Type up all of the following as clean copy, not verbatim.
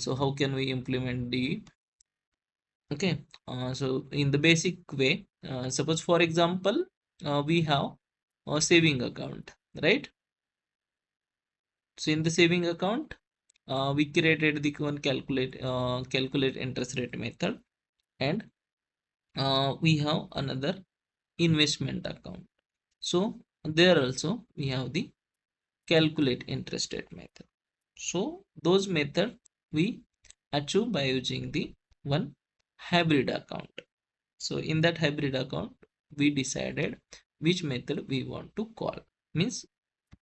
so how can we implement the okay so in the basic way, suppose for example we have a saving account, right? So in the saving account we created the one calculate interest rate method, and we have another investment account. So there also we have the calculate interest rate method. So those method we achieve by using the one hybrid account. So in that hybrid account we decided which method we want to call, means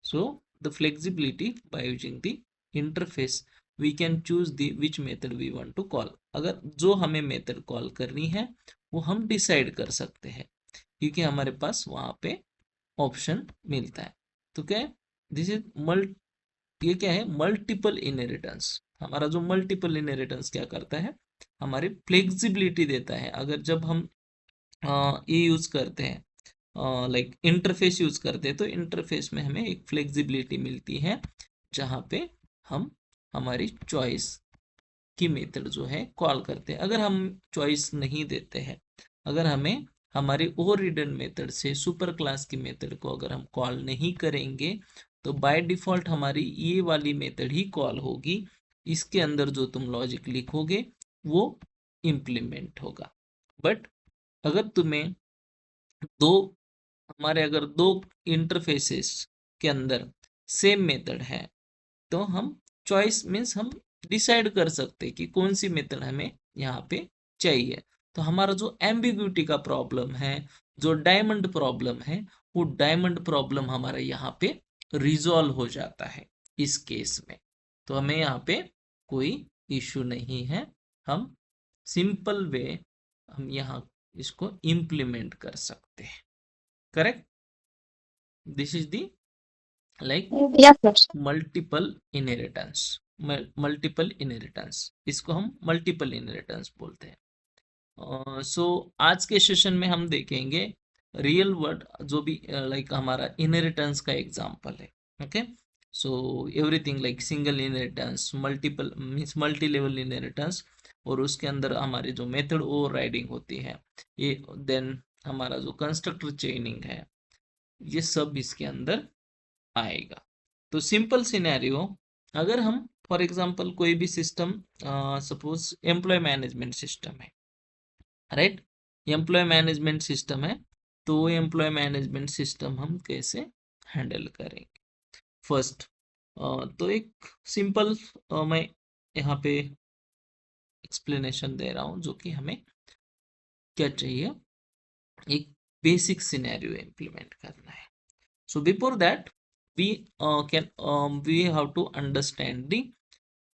so the flexibility by using the interface we can choose the which method we want to call. अगर जो हमें method call करनी है वो हम decide कर सकते हैं, क्योंकि हमारे पास वहां पे ऑप्शन मिलता है। तो क्या है, दिस इज ये क्या है, मल्टीपल इनहेरिटेंस। हमारा जो मल्टीपल इनहेरिटेंस क्या करता है, हमारी फ्लेक्सिबिलिटी देता है। अगर जब हम ये यूज करते हैं लाइक इंटरफेस यूज करते हैं, तो इंटरफेस में हमें एक फ्लेक्सिबिलिटी मिलती है, जहाँ पे हम हमारी चॉइस की मेथड जो है कॉल करते हैं। अगर हम चॉइस नहीं देते हैं, अगर हमें हमारी ओवर रिडन मेथड से सुपर क्लास की मेथड को अगर हम कॉल नहीं करेंगे, तो बाय डिफॉल्ट हमारी ये वाली मेथड ही कॉल होगी। इसके अंदर जो तुम लॉजिक लिखोगे वो इम्प्लीमेंट होगा। बट अगर तुम्हें दो हमारे अगर दो इंटरफेसेस के अंदर सेम मेथड है, तो हम चॉइस मीन्स हम डिसाइड कर सकते हैं कि कौन सी मेथड हमें यहाँ पे चाहिए। तो हमारा जो एम्बिग्यूटी का प्रॉब्लम है, जो डायमंड प्रॉब्लम है, वो डायमंड प्रॉब्लम हमारा यहाँ पे रिजॉल्व हो जाता है इस केस में। तो हमें यहाँ पे कोई इशू नहीं है, हम सिंपल वे हम यहाँ इसको इम्प्लीमेंट कर सकते हैं। Correct, this is the like Yes, sir. Multiple inheritance. Multiple inheritance, इसको हम मल्टीपल इनहेरिटेंस बोलते हैं। सो आज के सेशन में हम देखेंगे रियल वर्ड जो भी लाइक हमारा इनहेरिटेंस का एग्जांपल है। Okay, so everything like single inheritance, multiple means multi level inheritance, और उसके अंदर हमारी जो मेथड ओवर राइडिंग होती है ये, देन हमारा जो कंस्ट्रक्टर चेनिंग है, ये सब इसके अंदर आएगा। तो सिंपल सिनेरियो, अगर हम फॉर एग्जांपल कोई भी system, suppose employee management system है, राइट, एम्प्लॉय मैनेजमेंट सिस्टम है, तो एम्प्लॉय मैनेजमेंट सिस्टम हम कैसे हैंडल करेंगे। फर्स्ट तो एक सिंपल मैं यहाँ पे एक्सप्लेनेशन दे रहा हूँ, जो कि हमें क्या चाहिए, एक बेसिक सिनेरियो इम्प्लीमेंट करना है। So before that, we have to understand the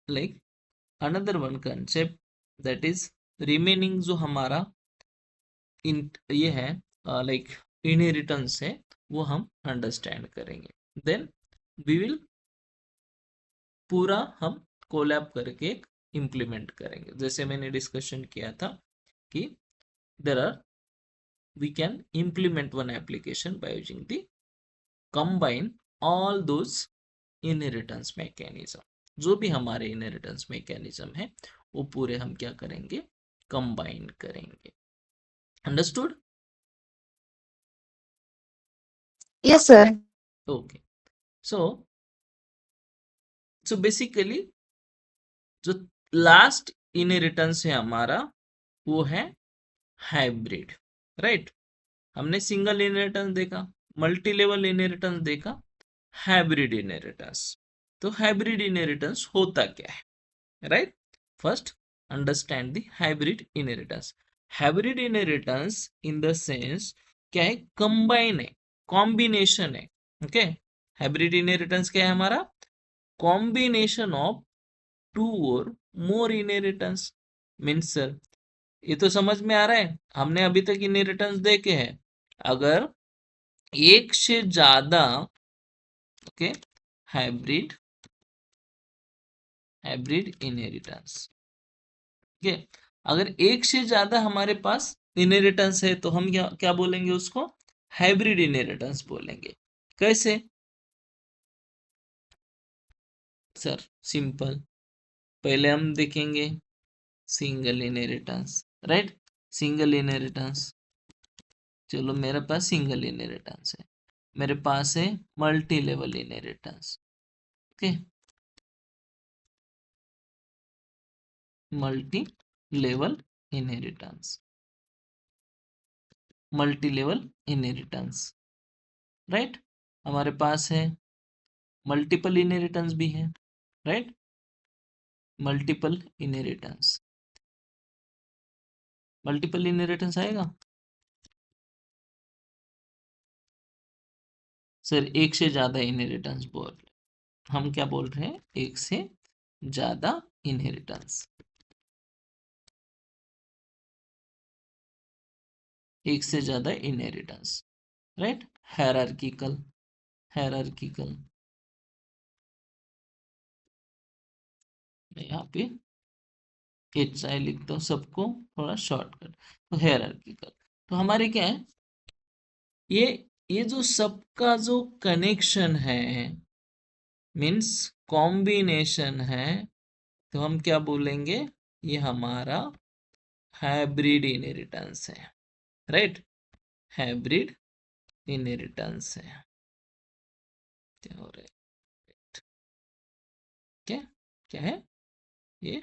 like another one concept, that is remaining जो हमारा इन ये है लाइक इनहेरिटेंस है, वो हम अंडरस्टैंड करेंगे। देन वी विल पूरा हम कोलैब करके इम्प्लीमेंट करेंगे। जैसे मैंने डिस्कशन किया था कि there are we can implement one application by using the combine all those inheritance mechanism. जो भी हमारे इनहेरिटेंस मैकेनिज्म है वो पूरे हम क्या करेंगे, कंबाइन करेंगे। Understood? Yes, sir. Okay, so basically जो लास्ट इनहेरिटेंस है हमारा वो है हाइब्रिड, राइट। हमने सिंगल इनहेरिटेंस देखा, मल्टी लेवल इनहेरिटेंस देखा, हाइब्रिड इनहेरिटेंस। तो हाइब्रिड इनहेरिटेंस होता क्या है, right? First understand the hybrid inheritance. Hybrid inheritance in the sense क्या है, कंबाइन है, कॉम्बिनेशन है। ओके, हाइब्रिड इनहेरिटेंस क्या है हमारा, combination of to or more inheritance. Means sir ये तो समझ में आ रहा है, हमने अभी तक इनहेरिटेंस देखे हैं, अगर एक से ज्यादा ओके हाइब्रिड इनहेरिटेंस, ठीक है, अगर एक से ज्यादा हमारे पास इनहेरिटेंस है तो हम क्या क्या बोलेंगे उसको, हाइब्रिड इनहेरिटेंस बोलेंगे। कैसे सर, सिंपल, पहले हम देखेंगे single inheritance, right. Single inheritance, चलो मेरे पास सिंगल इनहेरिटेंस है, मेरे पास है multi level inheritance. Okay, multi level inheritance, multi level inheritance, right. हमारे पास है मल्टीपल इनहेरिटेंस भी है, right. Multiple inheritance, multiple inheritance आएगा सर, एक से ज्यादा इनहेरिटेंस बोल, हम क्या बोल रहे हैं, एक से ज्यादा इनहेरिटेंस, एक से ज्यादा इनहेरिटेंस, राइट। हायरार्किकल, हायरार्किकल, यहाँ पे एच आई लिखता हूँ सबको थोड़ा शॉर्टकट, तो हायरार्किकल। तो हमारे क्या है, ये ये जो सबका जो कनेक्शन है, मीन्स कॉम्बिनेशन है, तो हम क्या बोलेंगे, ये हमारा हाइब्रिड इनहेरिटेंस है, राइट। हाइब्रिड इनहेरिटेंस है, क्या हो रहा है, क्या क्या है ये,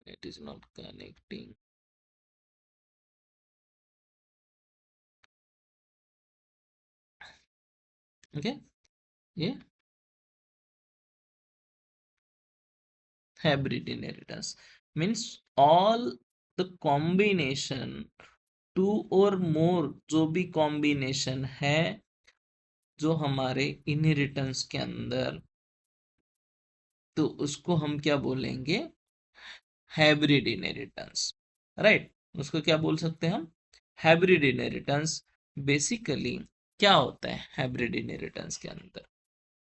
it is not connecting, okay. ये hybrid inheritance means all the combination, two or more जो भी कॉम्बिनेशन है जो हमारे इनहेरिटेंस के अंदर, तो उसको हम क्या बोलेंगे, हाइब्रिड इनहेरिटेंस, राइट। उसको क्या बोल सकते हैं हम, हाइब्रिड इनहेरिटेंस। बेसिकली क्या होता है हाइब्रिड इनहेरिटेंस के अंदर,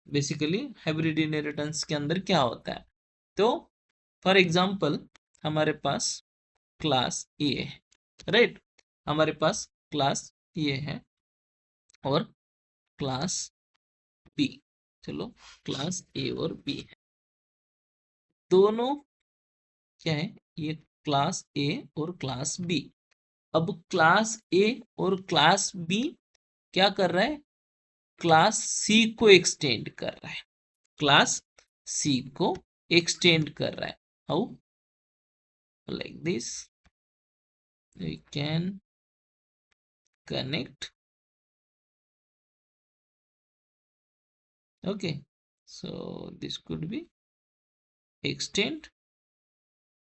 बेसिकली हाइब्रिड इनहेरिटेंस के अंदर क्या होता है, तो फॉर एग्जांपल हमारे पास क्लास ए है, राइट। हमारे पास क्लास ए है और क्लास बी, चलो क्लास ए और बी है, दोनों क्या है, ये क्लास ए और क्लास बी। अब क्लास ए और क्लास बी क्या कर रहा है, क्लास सी को एक्सटेंड कर रहा है, क्लास सी को एक्सटेंड कर रहा है। How, like this we can connect, okay, so this could be extend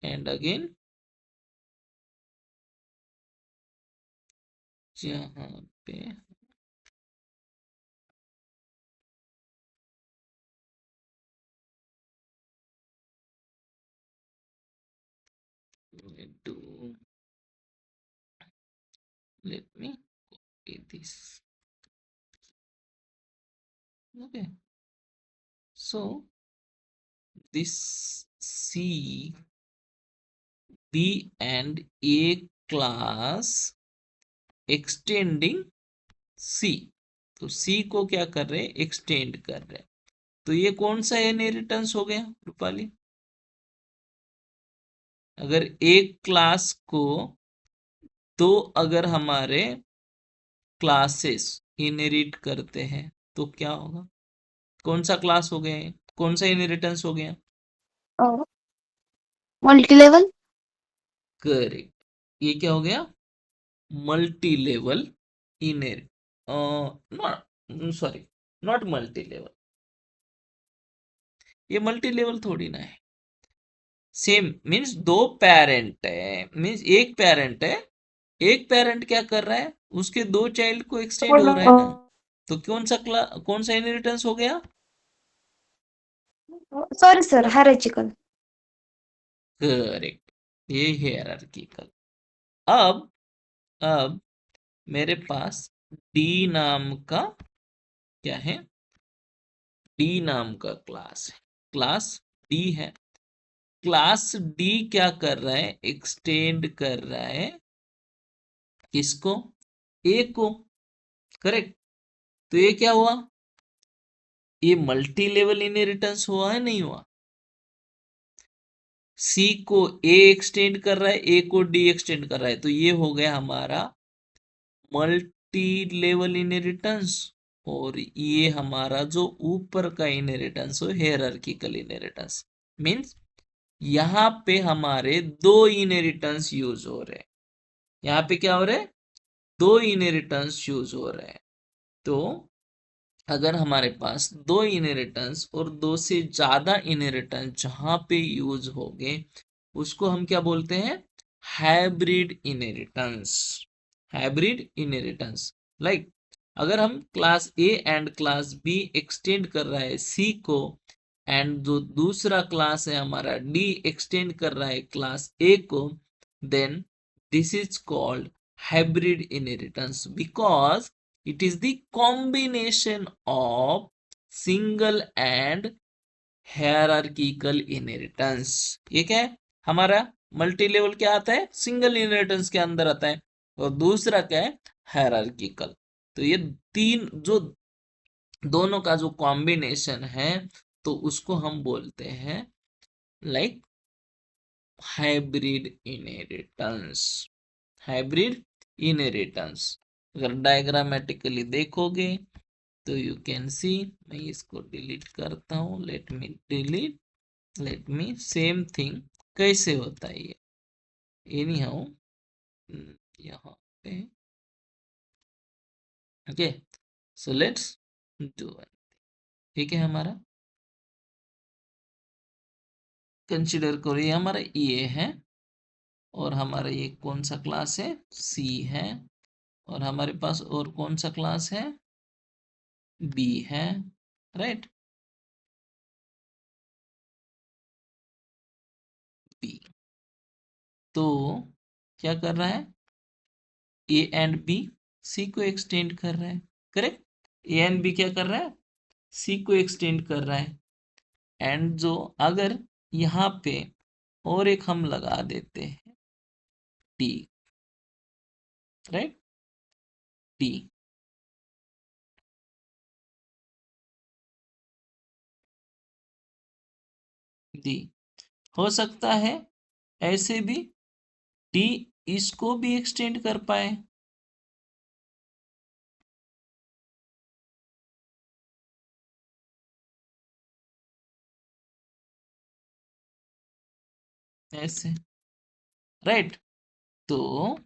and again जहाँ पे do, let me copy this, okay, so this C, B and A class extending C, तो C को क्या कर रहे हैं, एक्सटेंड कर रहे हैं, तो ये कौन सा इनहेरिटेंस हो गया रूपाली, अगर एक क्लास को तो अगर हमारे क्लासेस इनहेरिट करते हैं तो क्या होगा, कौन सा क्लास हो गया, कौन सा इनहेरिटेंस हो गया, मल्टी लेवल। करेक्ट, ये क्या हो गया, multi level inherit, not sorry, not multi level, ये मल्टी लेवल थोड़ी ना है, सेम मीन्स दो पेरेंट है, मीन्स एक पेरेंट है, एक पेरेंट क्या कर रहा है, उसके दो चाइल्ड को एक्सटेंड हो रहा है ना, तो कौन सा इनहेरिटेंस हो गया, सॉरी सर, हायरार्किकल। करेक्ट, ये हायरार्किकल। अब मेरे पास डी नाम का क्या है, डी नाम का क्लास है, क्लास डी है, क्लास डी क्या कर रहा है, एक्सटेंड कर रहा है किसको, ए को, करेक्ट। तो ये क्या हुआ, ये मल्टी लेवल इनहेरिटेंस हुआ है नहीं हुआ? सी को ए एक्सटेंड कर रहा है, ए को डी एक्सटेंड कर रहा है, तो ये हो गया हमारा मल्टी लेवल इनहेरिटेंस। और ये हमारा जो ऊपर का इनहेरिटेंस हो हेयरआर्किकल इनहेरिटेंस। मींस यहाँ पे हमारे दो इनहेरिटेंस यूज हो रहे हैं। यहाँ पे क्या हो रहा है? दो इनहेरिटेंस यूज हो रहे हैं। तो अगर हमारे पास दो इनहेरिटेंस और दो से ज्यादा इनहेरिटेंस जहां पे यूज हो गए, उसको हम क्या बोलते हैं? Hybrid inheritance. Hybrid inheritance like अगर हम class A and class be extend कर रहा है सी को, एंड जो दूसरा क्लास है हमारा डी एक्सटेंड कर रहा है क्लास ए को, then this is called hybrid inheritance because it is the combination of single and hierarchical inheritance। ये क्या है हमारा? मल्टी लेवल क्या आता है? सिंगल इनहेरिटेंस के अंदर आता है। और दूसरा क्या है? हायरार्किकल। तो ये तीन जो दोनों का जो कॉम्बिनेशन है, तो उसको हम बोलते हैं like hybrid inheritance. Hybrid inheritance अगर डायग्रामेटिकली देखोगे तो यू कैन सी, मैं इसको डिलीट करता हूँ, let me delete, let me same thing कैसे होता है ये एनी हाउ यहाँ पे। Okay, so let's do. ठीक है, हमारा कंसिडर करो ये हमारा ए है, और हमारा ये कौन सा क्लास है? सी है। और हमारे पास और कौन सा क्लास है? बी है, राइट? बी। तो क्या कर रहा है? ए एंड बी सी को एक्सटेंड कर रहा है, करेक्ट? ए एंड बी क्या कर रहा है? सी को एक्सटेंड कर रहा है। एंड जो अगर यहाँ पे और एक हम लगा देते हैं टी, राइट? टी, डी, हो सकता है ऐसे भी टी इसको भी एक्सटेंड कर पाए, ऐसे, राइट? तो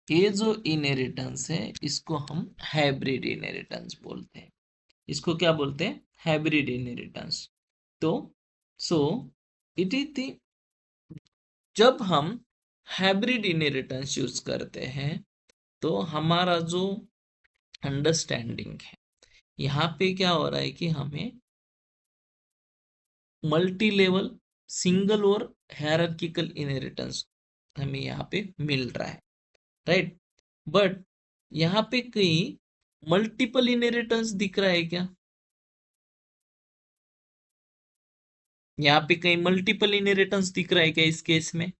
ये जो इनहेरिटेंस है इसको हम हाइब्रिड इनहेरिटेंस बोलते हैं। इसको क्या बोलते हैं? Hybrid inheritance. तो सो इट इज द, जब हम हाइब्रिड इनहेरिटेंस यूज करते हैं तो हमारा जो अंडरस्टैंडिंग है, यहाँ पे क्या हो रहा है कि हमें मल्टी लेवल सिंगल और हायरार्किकल इनहेरिटेंस हमें यहाँ पे मिल रहा है, राइट? बट यहाँ पे कहीं मल्टीपल इनहेरिटेंस दिख रहा है क्या? यहाँ पे कहीं मल्टीपल इनहेरिटेंस दिख रहा है क्या इस केस में?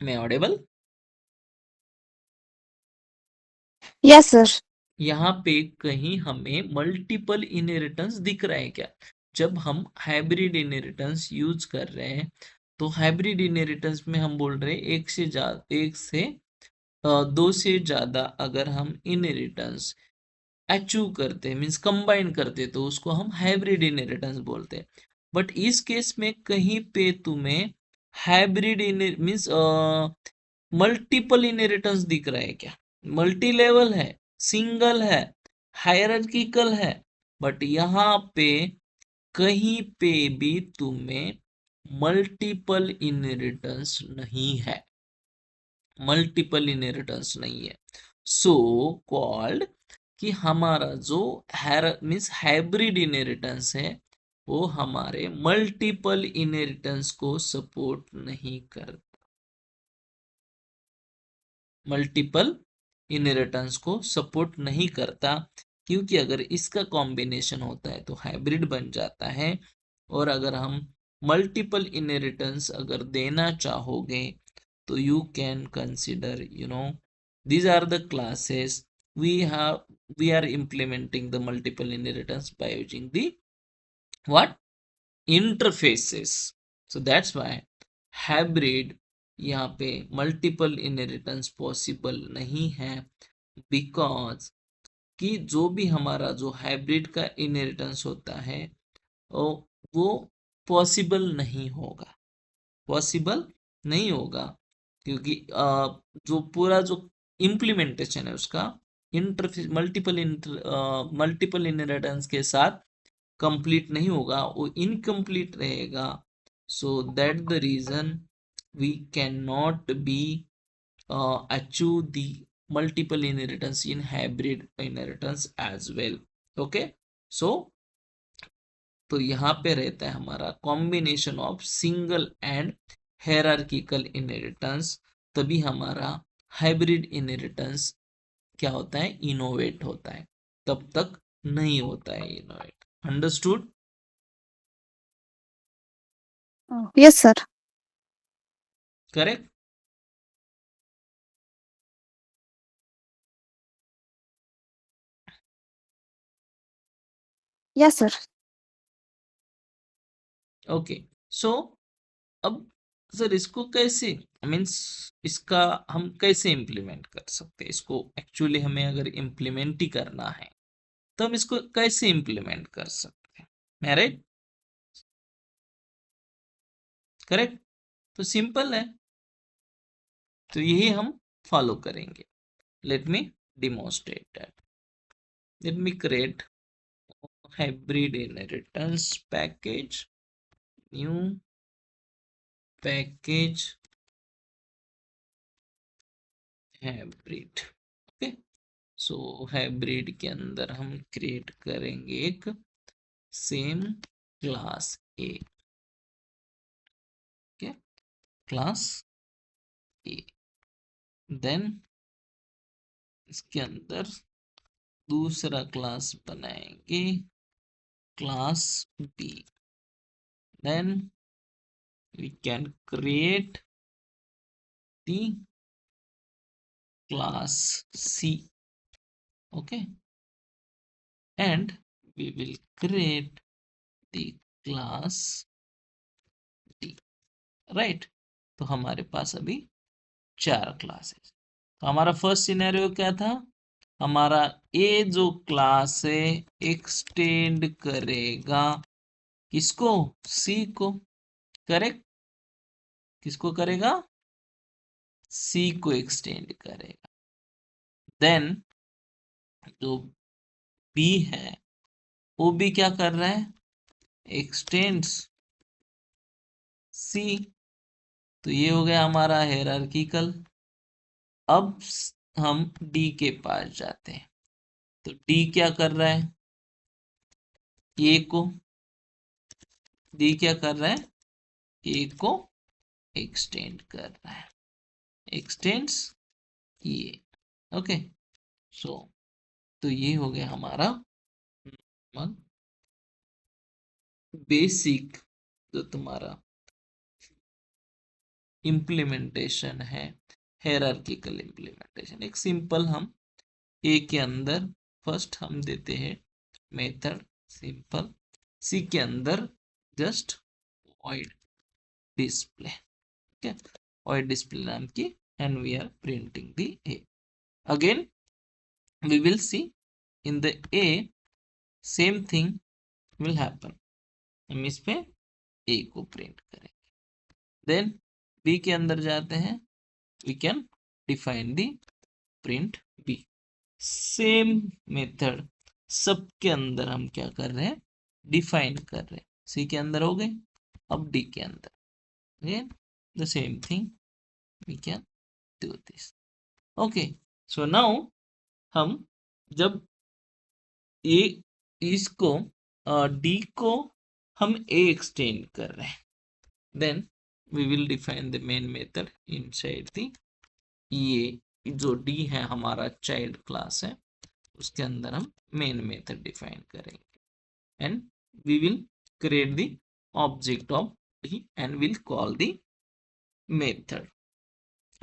मैं ऑडिबल? Yes sir. यहाँ पे कहीं हमें मल्टीपल इनहेरिटेंस दिख रहा है क्या? जब हम हाइब्रिड इनहेरिटेंस यूज कर रहे हैं, तो हाइब्रिड इनहेरिटेंस में हम बोल रहे हैं एक से दो से ज्यादा अगर हम इनहेरिटेंस अचीव करते हैं, मीन्स कंबाइन करते हैं, तो उसको हम हाइब्रिड इनहेरिटेंस बोलते हैं। बट इस केस में कहीं पे तुम्हें हाइब्रिड मीन्स मल्टीपल इनहेरिटेंस दिख रहा है क्या? मल्टी लेवल है, सिंगल है, हायरार्किकल है, बट यहाँ पे कहीं पे भी तुम्हें मल्टीपल इनहेरिटेंस नहीं है, मल्टीपल इनहेरिटेंस नहीं है। सो कॉल्ड कि हमारा जो मीन्स हाइब्रिड इनहेरिटेंस है वो हमारे मल्टीपल इनहेरिटेंस को सपोर्ट नहीं करता, मल्टीपल इनहेरिटेंस को सपोर्ट नहीं करता, क्योंकि अगर इसका कॉम्बिनेशन होता है तो हाइब्रिड बन जाता है। और अगर हम मल्टीपल इनहेरिटेंस अगर देना चाहोगे तो you can consider These are the classes we are implementing the multiple inheritance by using the what interfaces. So that's why hybrid यहाँ पे मल्टीपल इनहेरिटेंस पॉसिबल नहीं है, बिकॉज कि जो भी हमारा जो हाइब्रिड का इनहेरिटेंस होता है वो पॉसिबल नहीं होगा, पॉसिबल नहीं होगा, क्योंकि जो पूरा जो इम्प्लीमेंटेशन है उसका इंटरफेस मल्टीपल इनहेरिटेंस के साथ कंप्लीट नहीं होगा, वो इनकम्प्लीट रहेगा. So that the reason we cannot be achieve the multiple inheritance in hybrid inheritance as well. Okay, so तो यहाँ पे रहता है हमारा combination of single and hierarchical inheritance, तभी हमारा हाइब्रिड इनहेरिटेंस क्या होता है, इनोवेट होता है, तब तक नहीं होता है innovate. Understood? Yes, sir. Correct. Yes, sir. Okay, so अब सर इसको कैसे, मीन्स इसका हम कैसे इम्प्लीमेंट कर सकते हैं, इसको एक्चुअली हमें अगर इम्प्लीमेंट ही करना है तो हम इसको कैसे इम्प्लीमेंट कर सकते हैं, मैं राइट? करेक्ट. तो सिंपल है, तो यही हम फॉलो करेंगे. Let me demonstrate that. Let me create hybrid inheritance package, new package hybrid. Okay, so hybrid के अंदर हम क्रिएट करेंगे एक same class A. Okay, class A. Then इसके अंदर दूसरा क्लास बनाएंगे class B. Then we can create the class C. Okay, and we will create the class D. Right, तो हमारे पास अभी 4 क्लासेस. तो हमारा फर्स्ट सिनेरियो क्या था, हमारा ए जो क्लास है एक्सटेंड करेगा किसको, सी को. करेक्ट, किसको करेगा, सी को एक्सटेंड करेगा. देन जो बी है वो भी क्या कर रहा है, एक्सटेंड्स सी. तो ये हो गया हमारा हेरार्किकल. अब हम डी के पास जाते हैं, तो डी क्या कर रहा है, ए को, डी क्या कर रहा है, ए को एक्सटेंड कर रहा है, एक्सटेंड्स ये. ओके, सो तो ये हो गया हमारा बेसिक जो तुम्हारा इम्प्लीमेंटेशन है, हेरार्किकल इम्प्लीमेंटेशन. एक सिंपल हम ए के अंदर फर्स्ट हम देते हैं मेथड सिंपल, सी के अंदर just void display. Okay, void display नाम की, and we are printing the a. Again we will see in the a same thing will happen. हम इस पे a को प्रिंट करेंगे. देन b के अंदर जाते हैं, we can define the print b. Same method सबके अंदर हम क्या कर रहे हैं, डिफाइन कर रहे हैं. सी के अंदर हो गए, अब डी के अंदर again the same thing we can do this. Okay, so now हम जब ए इसको डी को हम ए एक्सटेंड कर रहे हैं, then we will define the main method inside the ये जो डी है हमारा चाइल्ड क्लास है, उसके अंदर हम मेन मेथड डिफाइन करेंगे and we will create the object of D and will call the method.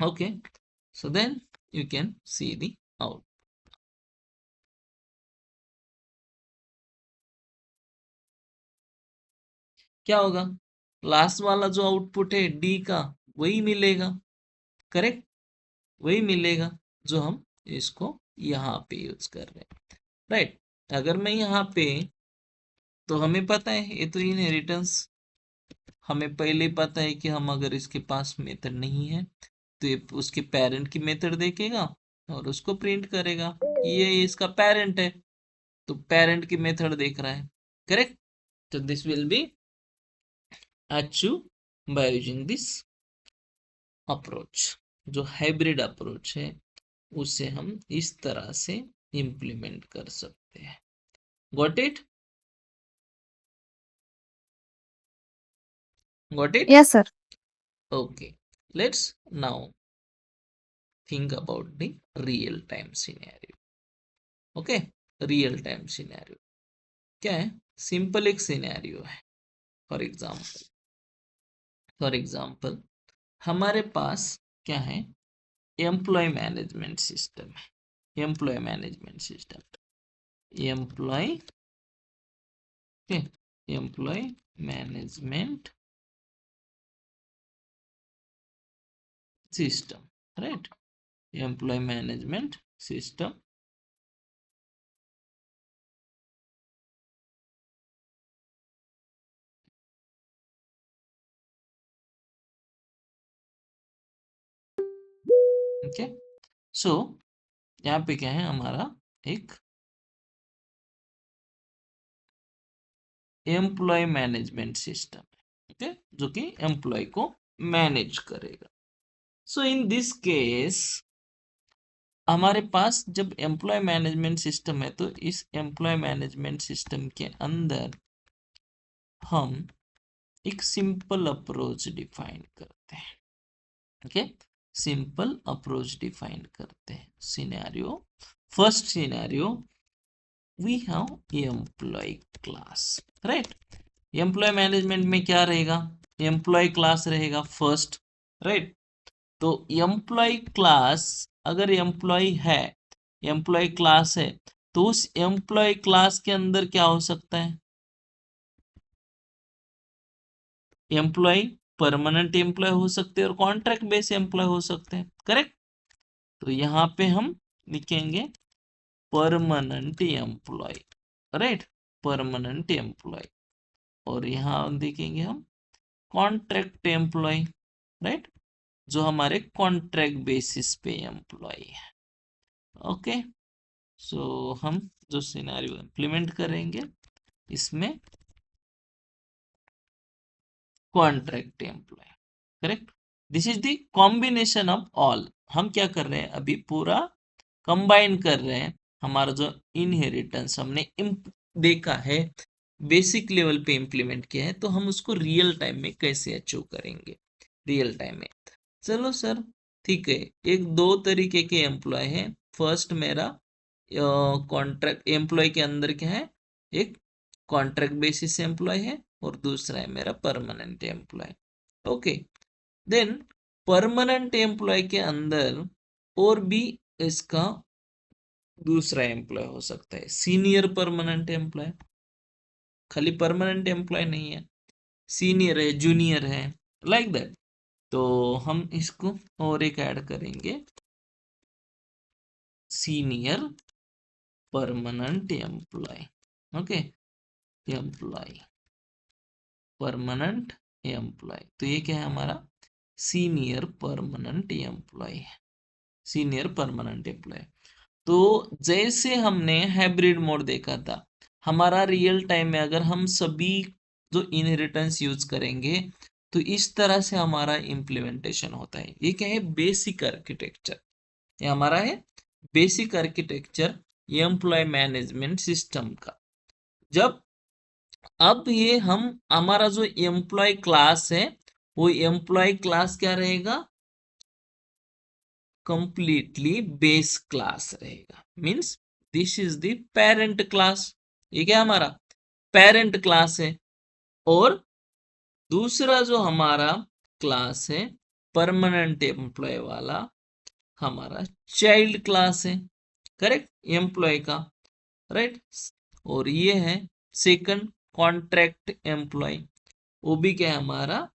Okay, so then you can see the out. क्या होगा, लास्ट वाला जो आउटपुट है डी का वही मिलेगा, करेक्ट, वही मिलेगा जो हम इसको यहाँ पे यूज कर रहे हैं, राइट। अगर मैं यहाँ पे, तो हमें पता है ये तो इनहेरिटेंस, हमें पहले ही पता है कि हम अगर इसके पास मेथड नहीं है तो ये उसके पेरेंट की मेथड देखेगा और उसको प्रिंट करेगा, ये इसका पेरेंट है तो पेरेंट की मेथड देख रहा है, करेक्ट। तो this will be achieve by using this approach. जो हाइब्रिड अप्रोच है उसे हम इस तरह से इम्प्लीमेंट कर सकते हैं। Got it? Got it? Yes, sir. Okay, let's now think about the real time scenario. Okay, real time scenario क्या है, सिंपल एक सिनेरियो है। फॉर एग्जाम्पल हमारे पास क्या है, एम्प्लॉय मैनेजमेंट सिस्टम है, employee management system, employee, employee management system, right, employee management system. Okay, so यहाँ पे क्या है, हमारा एक एम्प्लॉय मैनेजमेंट सिस्टम है, ओके, जो कि एम्प्लॉय को मैनेज करेगा। सो इन दिस केस हमारे पास जब एम्प्लॉय मैनेजमेंट सिस्टम है तो इस एम्प्लॉय मैनेजमेंट सिस्टम के अंदर हम एक सिंपल अप्रोच डिफाइन करते हैं, ओके, सिंपल अप्रोच डिफाइन करते हैं। Scenario, first scenario, we have employee class, right. Employee management में क्या रहेगा, एम्प्लॉय क्लास रहेगा फर्स्ट, राइट। तो एम्प्लॉय क्लास, अगर एम्प्लॉय है, एम्प्लॉय क्लास है, तो उस एम्प्लॉय क्लास के अंदर क्या हो सकता है, एम्प्लॉय परमानेंट एम्प्लॉय हो सकते हैं और कॉन्ट्रैक्ट बेस एम्प्लॉय हो सकते हैं, करेक्ट। तो यहाँ पे हम लिखेंगे permanent employee, right, permanent employee, और यहाँ देखेंगे हम कॉन्ट्रैक्ट एम्प्लॉय, राइट, जो हमारे कॉन्ट्रैक्ट बेसिस पे एम्प्लॉय है। ओके, सो हम जो सिनेरियो इंप्लीमेंट करेंगे इसमें contract employee, correct, this is the combination of all. हम क्या कर रहे हैं, अभी पूरा कंबाइन कर रहे हैं, हमारा जो इनहेरिटेंस हमने देखा है, बेसिक लेवल पे इंप्लीमेंट किया है, तो हम उसको रियल टाइम में कैसे अचीव करेंगे, रियल टाइम में। चलो सर, ठीक है, एक दो तरीके के एम्प्लॉय है। फर्स्ट मेरा कॉन्ट्रैक्ट एम्प्लॉय के अंदर क्या है, एक कॉन्ट्रैक्ट बेसिस एम्प्लॉय है और दूसरा है मेरा permanent employee. Okay, then permanent employee के अंदर और भी इसका दूसरा एम्प्लॉय हो सकता है, सीनियर परमानेंट एम्प्लॉय, खाली परमानेंट एम्प्लॉय नहीं है, सीनियर है, जूनियर है, लाइक दैट। तो हम इसको और एक ऐड करेंगे, senior permanent employee, okay, employee permanent employee, तो ये क्या है हमारा senior permanent employee, senior permanent employee. तो जैसे हमने हाइब्रिड मोड देखा था, हमारा रियल टाइम में अगर हम सभी जो इनहेरिटेंस यूज करेंगे तो इस तरह से हमारा इम्प्लीमेंटेशन होता है। ये क्या है, बेसिक आर्किटेक्चर, ये हमारा है basic architecture employee management system का। जब अब ये हम हमारा जो एम्प्लॉय क्लास है वो एम्प्लॉय क्लास क्या रहेगा, कंप्लीटली बेस क्लास रहेगा, means this is the parent class, ये क्या हमारा पेरेंट क्लास है। और दूसरा जो हमारा क्लास है परमानेंट एम्प्लॉय वाला, हमारा चाइल्ड क्लास है, करेक्ट, एम्प्लॉय का, राइट। और ये है सेकंड कॉन्ट्रैक्ट एम्प्लॉय, वो भी क्या है, हमारा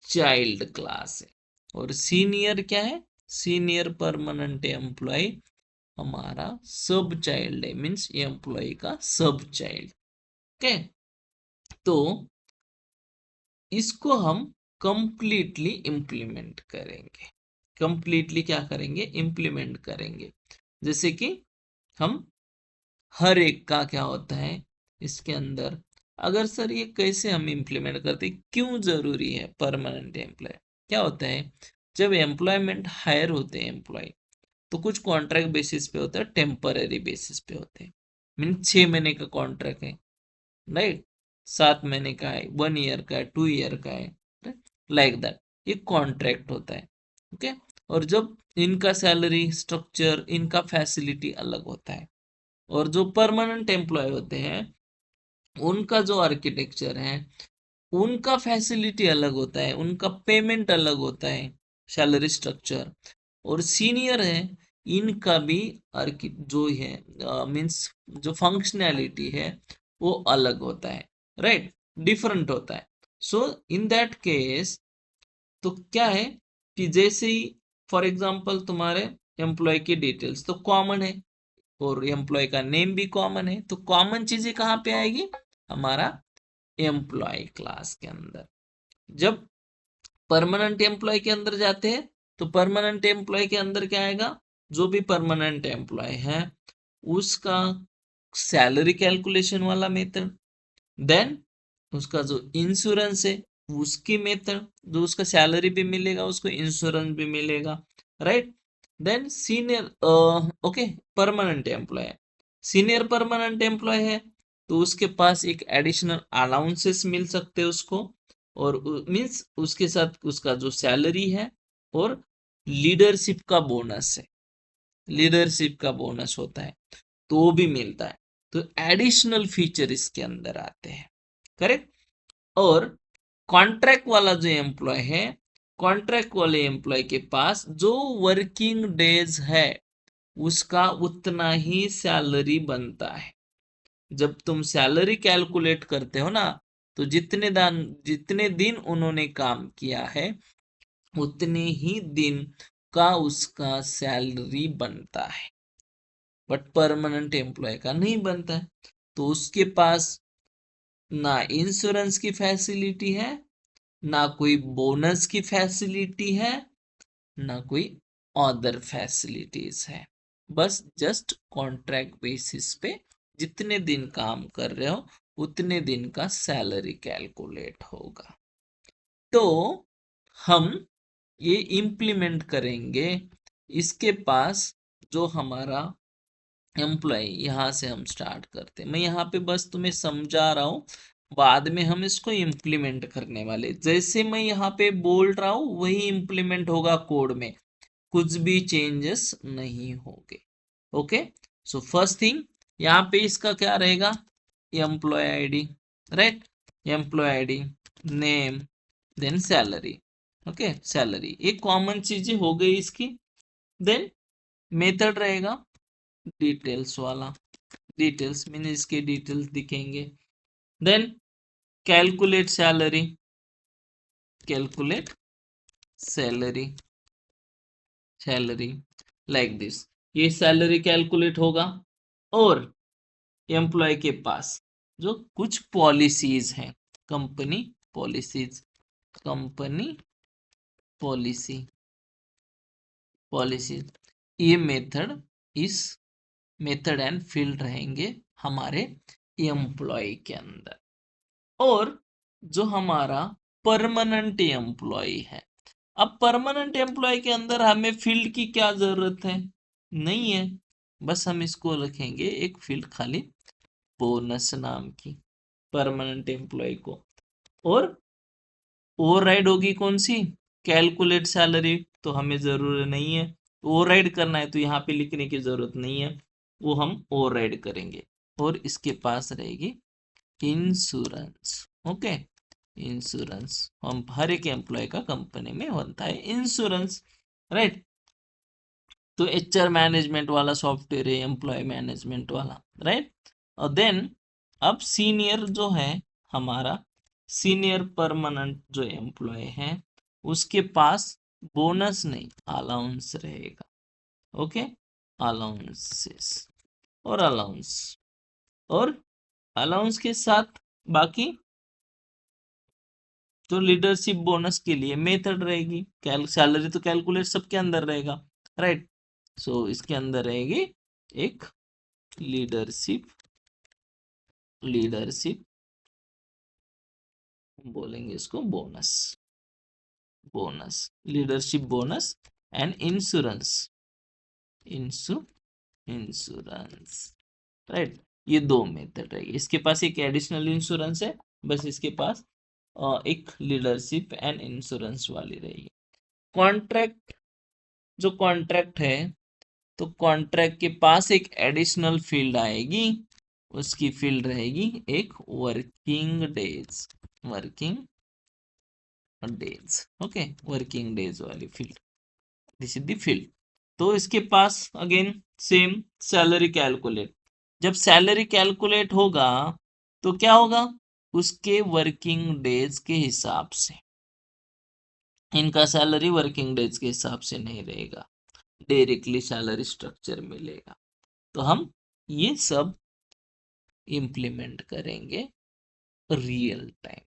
चाइल्ड क्लास है। और सीनियर क्या है, सीनियर परमानेंट एम्प्लॉय हमारा सब चाइल्ड है, मीन्स एम्प्लॉय का सब चाइल्ड। ओके, तो इसको हम कंप्लीटली इम्प्लीमेंट करेंगे। कंप्लीटली क्या करेंगे, इम्प्लीमेंट करेंगे। जैसे कि हम हर एक का क्या होता है इसके अंदर, अगर सर ये कैसे हम इम्प्लीमेंट करते, क्यों जरूरी है परमानेंट एम्प्लॉय, क्या होता है जब एम्प्लॉयमेंट हायर होते हैं एम्प्लॉय, तो कुछ कॉन्ट्रैक्ट बेसिस पे होता है, टेम्पररी बेसिस पे होते हैं। मीन 6 महीने का कॉन्ट्रैक्ट है, राइट, 7 महीने का है, 1 ईयर का है, 2 ईयर का है, लाइक दैट, ये कॉन्ट्रैक्ट होता है। ओके, और जब इनका सैलरी स्ट्रक्चर, इनका फैसिलिटी अलग होता है। और जो परमानेंट एम्प्लॉय होते हैं उनका जो आर्किटेक्चर है, उनका फैसिलिटी अलग होता है, उनका पेमेंट अलग होता है, सैलरी स्ट्रक्चर। और सीनियर है, इनका भी जो है मीन्स जो फंक्शनैलिटी है वो अलग होता है, राइट, डिफरेंट होता है। सो इन दैट केस, तो क्या है कि जैसे ही फॉर एग्जांपल तुम्हारे एम्प्लॉय की डिटेल्स तो कॉमन है, और एम्प्लॉय का नेम भी कॉमन है, तो कॉमन चीजें कहाँ पे आएगी, हमारा एम्प्लॉय क्लास के अंदर। जब परमानेंट एम्प्लॉय के अंदर जाते हैं, तो परमानेंट एम्प्लॉय के अंदर क्या आएगा, जो भी परमानेंट एम्प्लॉय है उसका सैलरी कैलकुलेशन वाला मेथड, देन उसका जो इंश्योरेंस है उसकी मेथड, जो उसका सैलरी भी मिलेगा उसको इंश्योरेंस भी मिलेगा, right. Then senior, okay, permanent employee है, सीनियर परमानेंट एम्प्लॉय है, तो उसके पास एक एडिशनल अलाउंसेस मिल सकते हैं उसको, और मीन्स उसके साथ उसका जो सैलरी है और लीडरशिप का बोनस है, लीडरशिप का बोनस होता है, तो वो भी मिलता है। तो एडिशनल फीचर इसके अंदर आते हैं, करेक्ट। और कॉन्ट्रैक्ट वाला जो एम्प्लॉय है, कॉन्ट्रैक्ट वाले एम्प्लॉय के पास जो वर्किंग डेज है उसका उतना ही सैलरी बनता है। जब तुम सैलरी कैलकुलेट करते हो ना, तो जितने दिन उन्होंने काम किया है उतने ही दिन का उसका सैलरी बनता है, बट परमानेंट एम्प्लॉय का नहीं बनता है। तो उसके पास ना इंश्योरेंस की फैसिलिटी है, ना कोई बोनस की फैसिलिटी है, ना कोई अदर फैसिलिटीज है। बस जस्ट कॉन्ट्रैक्ट बेसिस पे जितने दिन काम कर रहे हो उतने दिन का सैलरी कैलकुलेट होगा। तो हम ये इम्प्लीमेंट करेंगे, इसके पास जो हमारा एम्प्लॉय, यहाँ से हम स्टार्ट करते हैं। मैं यहाँ पे बस तुम्हें समझा रहा हूँ, बाद में हम इसको इम्प्लीमेंट करने वाले, जैसे मैं यहाँ पे बोल रहा हूँ वही इम्प्लीमेंट होगा कोड में, कुछ भी चेंजेस नहीं होंगे। ओके, सो फर्स्ट थिंग यहाँ पे इसका क्या रहेगा, employee ID, right, employee ID, name, then salary. Okay, salary ये कॉमन चीजें हो गई इसकी। देन मेथड रहेगा डिटेल्स वाला, डिटेल्स मीन इसके डिटेल्स दिखेंगे। Then calculate salary, calculate salary, salary like this, ये सैलरी कैलकुलेट होगा। और एम्प्लॉय के पास जो कुछ पॉलिसीज हैं, company policies, company policy, policies, ये मेथड, इस मेथड एंड फील्ड रहेंगे हमारे एम्प्लॉय के अंदर। और जो हमारा परमानेंट एम्प्लॉय है, अब परमानेंट एम्प्लॉय के अंदर हमें फील्ड की क्या जरूरत है, नहीं है, बस हम इसको रखेंगे एक फील्ड खाली, बोनस नाम की, परमानेंट एम्प्लॉय को। और ओवरराइड होगी कौन सी, कैलकुलेट सैलरी, तो हमें जरूरत नहीं है, ओवरराइड करना है तो यहाँ पे लिखने की जरूरत नहीं है, वो हम ओवरराइड करेंगे। और इसके पास रहेगी इंश्योरेंस, ओके, इंश्योरेंस, हम हर एक एम्प्लॉय का कंपनी में बनता है इंश्योरेंस, राइट। तो HR मैनेजमेंट वाला सॉफ्टवेयर है, एम्प्लॉय मैनेजमेंट वाला, राइट। और देन अब सीनियर जो है हमारा, सीनियर परमानेंट जो एम्प्लॉय है उसके पास बोनस नहीं, अलाउंस रहेगा। ओके, अलाउंसेस और अलाउंस, और अलाउंस के साथ बाकी तो लीडरशिप बोनस के लिए मेथड रहेगी। सैलरी तो कैलकुलेट सबके अंदर रहेगा, राइट। सो इसके अंदर रहेगी एक लीडरशिप, लीडरशिप बोलेंगे इसको bonus, bonus, leadership bonus and insurance, insurance, right. ये दो मेथड रहेगी। इसके पास एक एडिशनल इंश्योरेंस है, बस इसके पास एक लीडरशिप एंड इंश्योरेंस वाली रहेगी। कॉन्ट्रैक्ट, जो कॉन्ट्रैक्ट है तो कॉन्ट्रैक्ट के पास एक एडिशनल फील्ड आएगी, उसकी फील्ड रहेगी एक working days, working days, okay, working days वाली field, this is the field. तो इसके पास अगेन सेम सैलरी कैलकुलेट, जब सैलरी कैलकुलेट होगा तो क्या होगा, उसके वर्किंग डेज के हिसाब से, इनका सैलरी वर्किंग डेज के हिसाब से नहीं रहेगा, डायरेक्टली सैलरी स्ट्रक्चर मिलेगा। तो हम ये सब इम्प्लीमेंट करेंगे रियल टाइम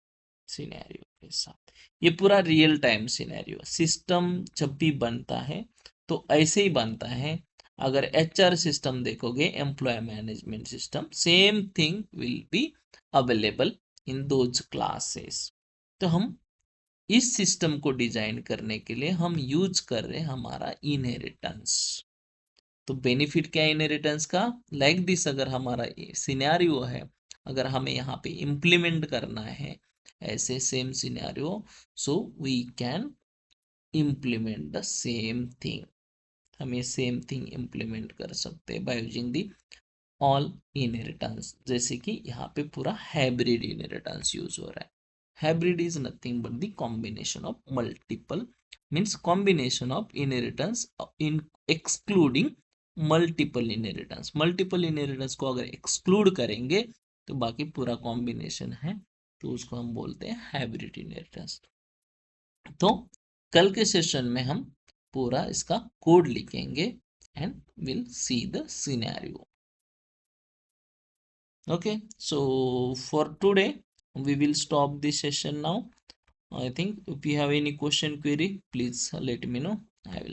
सिनेरियो के साथ। ये पूरा रियल टाइम सिनेरियो सिस्टम जब भी बनता है तो ऐसे ही बनता है। अगर HR सिस्टम देखोगे, employee management system, same thing will be available in those classes. तो हम इस सिस्टम को डिजाइन करने के लिए हम यूज कर रहे हैं हमारा इनहेरिटेंस। तो बेनिफिट क्या है इनहेरिटेंस का, लाइक दिस, अगर हमारा सिनेरियो है, अगर हमें यहाँ पे इम्प्लीमेंट करना है ऐसे same scenario, so we can implement the same thing, हम ये सेम थिंग इम्प्लीमेंट कर सकते हैं by using the all inheritance. जैसे कि यहाँ पे पूरा हाइब्रिड इनहेरिटेंस यूज हो रहा है। Hybrid is nothing but the combination of multiple, means combination of inheritance in excluding multiple inheritance. Multiple inheritance को अगर एक्सक्लूड करेंगे तो बाकी पूरा कॉम्बिनेशन है, तो उसको हम बोलते हैं हाइब्रिड इनहेरिटेंस। तो कल के सेशन में हम पूरा इसका कोड लिखेंगे and will see the scenario. Okay, so for today we will stop this session now. I think if you have any question query, please let me know. I will